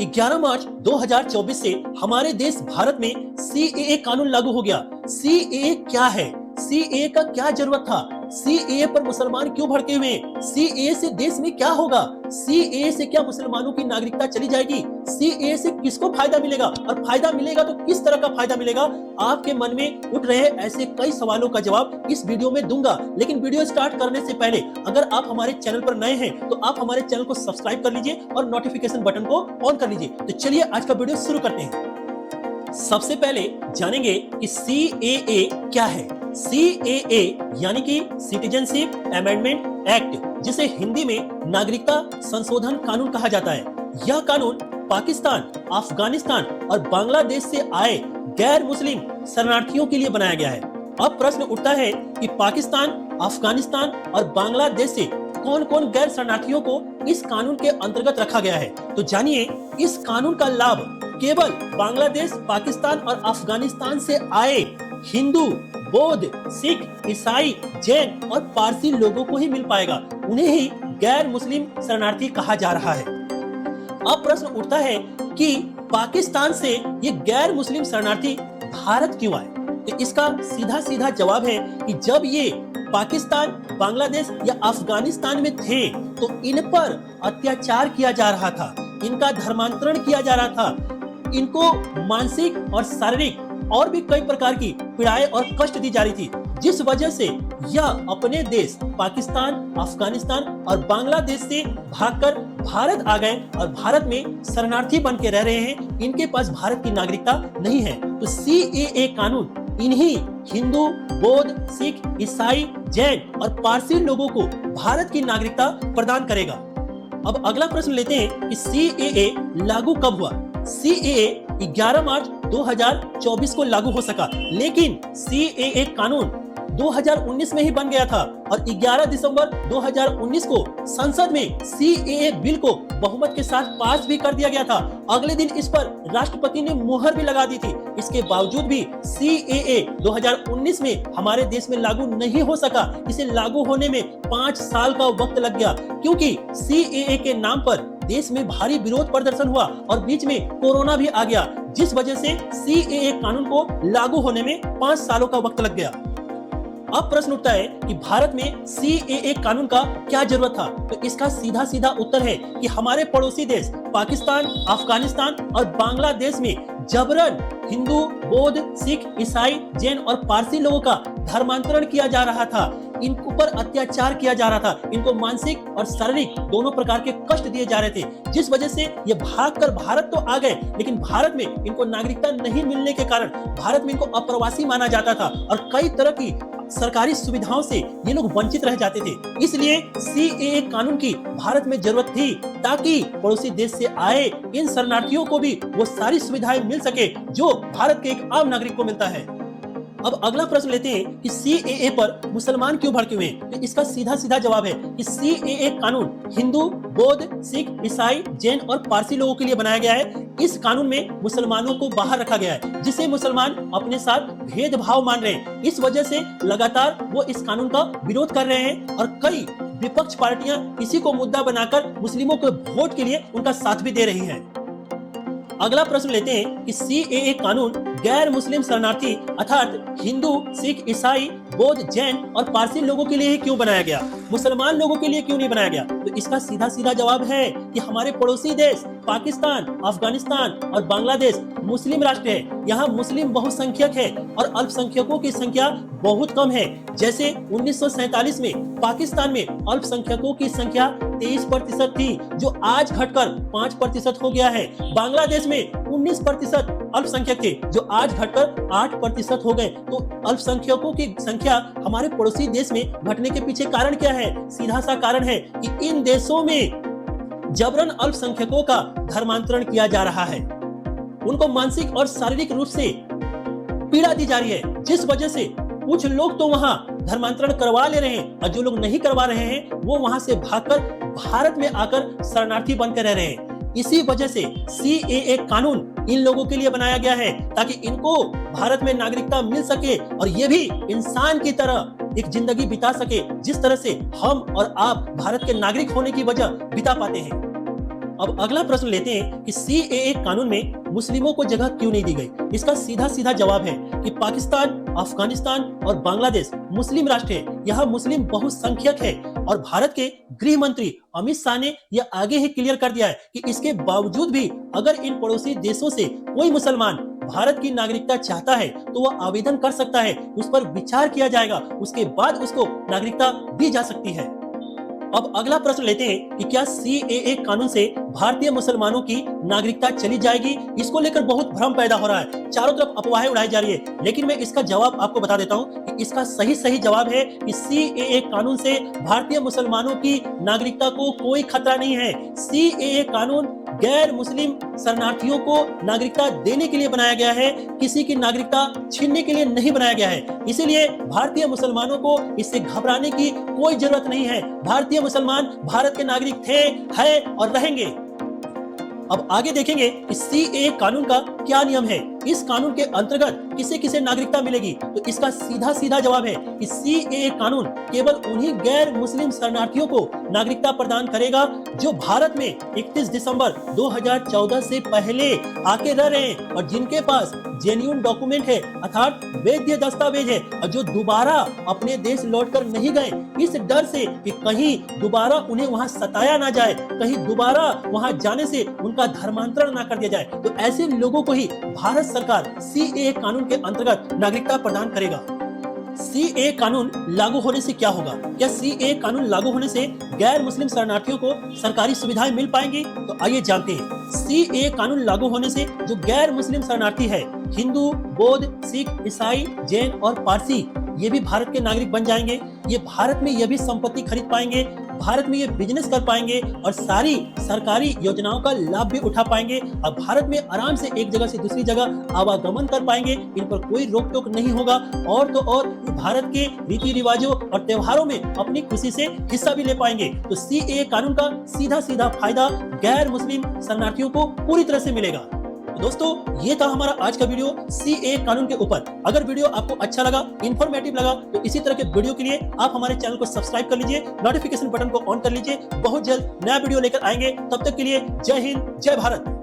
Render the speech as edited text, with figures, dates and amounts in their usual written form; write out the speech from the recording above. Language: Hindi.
11 मार्च 2024 से हमारे देश भारत में सीएए कानून लागू हो गया। सीएए क्या है? सीएए का क्या जरूरत था? सीएए पर मुसलमान क्यों भड़के हुए हैं? सीएए से देश में क्या होगा? सीएए से क्या मुसलमानों की नागरिकता चली जाएगी? सीएए से किसको फायदा मिलेगा और फायदा मिलेगा तो किस तरह का फायदा मिलेगा? आपके मन में उठ रहे ऐसे कई सवालों का जवाब इस वीडियो में दूंगा। लेकिन वीडियो स्टार्ट करने से पहले अगर आप हमारे चैनल पर नए हैं तो आप हमारे चैनल को सब्सक्राइब कर लीजिए और नोटिफिकेशन बटन को ऑन कर लीजिए। तो चलिए आज का वीडियो शुरू करते हैं। सबसे पहले जानेंगे कि सीएए क्या है। सीएए यानी कि सिटीजनशिप अमेंडमेंट एक्ट, जिसे हिंदी में नागरिकता संशोधन कानून कहा जाता है। यह कानून पाकिस्तान, अफगानिस्तान और बांग्लादेश से आए गैर मुस्लिम शरणार्थियों के लिए बनाया गया है। अब प्रश्न उठता है कि पाकिस्तान, अफगानिस्तान और बांग्लादेश से कौन कौन गैर शरणार्थियों को इस कानून के अंतर्गत रखा गया है। तो जानिए, इस कानून का लाभ केवल बांग्लादेश, पाकिस्तान और अफगानिस्तान से आए हिंदू, बौद्ध, सिख, ईसाई, जैन और पारसी लोगों को ही मिल पाएगा। उन्हें ही गैर मुस्लिम शरणार्थी कहा जा रहा है। अब प्रश्न उठता है कि पाकिस्तान से ये गैर मुस्लिम शरणार्थी भारत क्यों आए? तो इसका सीधा सीधा जवाब है कि जब ये पाकिस्तान, बांग्लादेश या अफगानिस्तान में थे तो इन पर अत्याचार किया जा रहा था, इनका धर्मांतरण किया जा रहा था, इनको मानसिक और शारीरिक और भी कई प्रकार की पीड़ाएं और कष्ट दी जा रही थी, जिस वजह से यह अपने देश पाकिस्तान, अफगानिस्तान और बांग्लादेश से भागकर भारत आ गए और भारत में शरणार्थी बन के रह रहे हैं। इनके पास भारत की नागरिकता नहीं है। तो सीएए कानून इन्हीं हिंदू, बौद्ध, सिख, ईसाई, जैन और पारसी लोगों को भारत की नागरिकता प्रदान करेगा। अब अगला प्रश्न लेते हैं कि सीएए लागू कब हुआ। सीएए 11 मार्च 2024 को लागू हो सका, लेकिन सीएए कानून 2019 में ही बन गया था और 11 दिसंबर 2019 को संसद में सीएए बिल को बहुमत के साथ पास भी कर दिया गया था। अगले दिन इस पर राष्ट्रपति ने मुहर भी लगा दी थी। इसके बावजूद भी सीएए 2019 में हमारे देश में लागू नहीं हो सका। इसे लागू होने में 5 साल का वक्त लग गया, क्योंकि सीएए के नाम पर देश में भारी विरोध प्रदर्शन हुआ और बीच में कोरोना भी आ गया, जिस वजह से सीएए कानून को लागू होने में 5 सालों का वक्त लग गया। अब प्रश्न उठता है कि भारत में सीएए कानून का क्या जरूरत था। तो इसका सीधा सीधा उत्तर है कि हमारे पड़ोसी देश पाकिस्तान, अफगानिस्तान और बांग्लादेश में जबरन हिंदू, बौद्ध, सिख, ईसाई, जैन और पारसी लोगों का धर्मांतरण किया जा रहा था, इनको पर अत्याचार किया जा रहा था, इनको मानसिक और शारीरिक दोनों प्रकार के कष्ट दिए जा रहे थे, जिस वजह से ये भागकर भारत तो आ गए, लेकिन भारत में इनको नागरिकता नहीं मिलने के कारण भारत में इनको अप्रवासी माना जाता था और कई तरह की सरकारी सुविधाओं से ये लोग वंचित रह जाते थे। इसलिए सीएए कानून की भारत में जरूरत थी, ताकि पड़ोसी देश से आए इन शरणार्थियों को भी वो सारी सुविधाएं मिल सके जो भारत के एक आम नागरिक को मिलता है। अब अगला प्रश्न लेते हैं कि सीएए पर मुसलमान क्यों भड़के हुए हैं। तो इसका सीधा सीधा जवाब है कि सीएए कानून हिंदू, बौद्ध, सिख, ईसाई, जैन और पारसी लोगों के लिए बनाया गया है। इस कानून में मुसलमानों को बाहर रखा गया है, जिसे मुसलमान अपने साथ भेदभाव मान रहे हैं। इस वजह से लगातार वो इस कानून का विरोध कर रहे हैं और कई विपक्ष पार्टियां इसी को मुद्दा बनाकर मुस्लिमों को वोट के लिए उनका साथ भी दे रही हैं। अगला प्रश्न लेते हैं कि सीएए कानून गैर मुस्लिम शरणार्थी अर्थात हिंदू, सिख, ईसाई, बौद्ध, जैन और पारसी लोगों के लिए क्यों बनाया गया, मुसलमान लोगों के लिए क्यों नहीं बनाया गया। तो इसका सीधा सीधा जवाब है कि हमारे पड़ोसी देश पाकिस्तान, अफगानिस्तान और बांग्लादेश मुस्लिम राष्ट्र है। यहाँ मुस्लिम बहुसंख्यक है और अल्पसंख्यकों की संख्या बहुत कम है। जैसे 1947 में पाकिस्तान में अल्पसंख्यकों की संख्या 23% थी, जो आज घटकर 5% हो गया है। बांग्लादेश में 19% अल्पसंख्यक थे, जो आज घटकर 8% हो गए। तो अल्पसंख्यकों की संख्या हमारे पड़ोसी देश में घटने के पीछे कारण क्या है? सीधा सा कारण है कि इन देशों में जबरन अल्पसंख्यकों का धर्मांतरण किया जा रहा है, उनको मानसिक और शारीरिक रूप से पीड़ा दी जा रही है, जिस वजह से कुछ लोग तो वहां धर्मांतरण करवा ले रहे हैं और जो लोग नहीं करवा रहे हैं वो वहां से भागकर भारत में आकर शरणार्थी बनकर रह रहे हैं। इसी वजह से सीएए कानून इन लोगों के लिए बनाया गया है, ताकि इनको भारत में नागरिकता मिल सके और ये भी इंसान की तरह एक जिंदगी बिता सके, जिस तरह से हम और आप भारत के नागरिक होने की वजह बिता पाते हैं। अब अगला प्रश्न लेते हैं कि सीएए कानून में मुस्लिमों को जगह क्यों नहीं दी गई। इसका सीधा सीधा जवाब है कि पाकिस्तान, अफगानिस्तान और बांग्लादेश मुस्लिम राष्ट्र है, यह मुस्लिम बहुसंख्यक है और भारत के गृह मंत्री अमित शाह ने यह आगे ही क्लियर कर दिया है कि इसके बावजूद भी अगर इन पड़ोसी देशों से कोई मुसलमान भारत की नागरिकता चाहता है तो वह आवेदन कर सकता है, उस पर विचार किया जाएगा, उसके बाद उसको नागरिकता दी जा सकती है। अब अगला प्रश्न लेते हैं कि क्या सीएए कानून से भारतीय मुसलमानों की नागरिकता चली जाएगी। इसको लेकर बहुत भ्रम पैदा हो रहा है, चारों तरफ अफवाहें उड़ाई जा रही है, लेकिन मैं इसका जवाब आपको बता देता हूं कि इसका सही जवाब है कि सीएए कानून से भारतीय मुसलमानों की नागरिकता को कोई खतरा नहीं है। सीएए कानून गैर मुस्लिम शरणार्थियों को नागरिकता देने के लिए बनाया गया है, किसी की नागरिकता छीनने के लिए नहीं बनाया गया है। इसीलिए भारतीय मुसलमानों को इससे घबराने की कोई जरूरत नहीं है। भारतीय मुसलमान भारत के नागरिक थे, है और रहेंगे। अब आगे देखेंगे कि सीएए कानून का क्या नियम है। इस कानून के अंतर्गत किसे किसे नागरिकता मिलेगी, तो इसका सीधा जवाब है कि सीएए कानून केवल उन्हीं गैर मुस्लिम शरणार्थियों को नागरिकता प्रदान करेगा जो भारत में 31 दिसंबर 2014 से पहले आके रह रहे हैं और जिनके पास जेन्युइन डॉक्यूमेंट है, अर्थात वैध दस्तावेज है, और जो दोबारा अपने देश लौटकर नहीं गए इस डर से कि कहीं दोबारा उन्हें वहां सताया ना जाए, कहीं दोबारा वहां जाने से उनका धर्मांतरण ना कर दिया जाए। तो ऐसे लोगों को ही भारत सरकार सीएए कानून के अंतर्गत नागरिकता प्रदान करेगा। सीएए कानून लागू होने से क्या होगा? क्या सीएए कानून लागू होने से गैर मुस्लिम शरणार्थियों को सरकारी सुविधाएं मिल पाएंगी? तो आइए जानते हैं। सीएए कानून लागू होने से जो गैर मुस्लिम शरणार्थी है, हिंदू, बौद्ध, सिख, ईसाई, जैन और पारसी, ये भी भारत के नागरिक बन जाएंगे। ये भारत में ये भी संपत्ति खरीद पाएंगे, भारत में ये बिजनेस कर पाएंगे और सारी सरकारी योजनाओं का लाभ भी उठा पाएंगे और भारत में आराम से एक जगह से दूसरी जगह आवागमन कर पाएंगे। इन पर कोई रोक टोक नहीं होगा और तो और भारत के रीति रिवाजों और त्योहारों में अपनी खुशी से हिस्सा भी ले पाएंगे। तो सीएए कानून का सीधा फायदा गैर मुस्लिम शरणार्थियों को पूरी तरह से मिलेगा। दोस्तों, ये था हमारा आज का वीडियो सीएए कानून के ऊपर। अगर वीडियो आपको अच्छा लगा, इंफॉर्मेटिव लगा, तो इसी तरह के वीडियो के लिए आप हमारे चैनल को सब्सक्राइब कर लीजिए, नोटिफिकेशन बटन को ऑन कर लीजिए। बहुत जल्द नया वीडियो लेकर आएंगे, तब तक के लिए जय हिंद, जय भारत।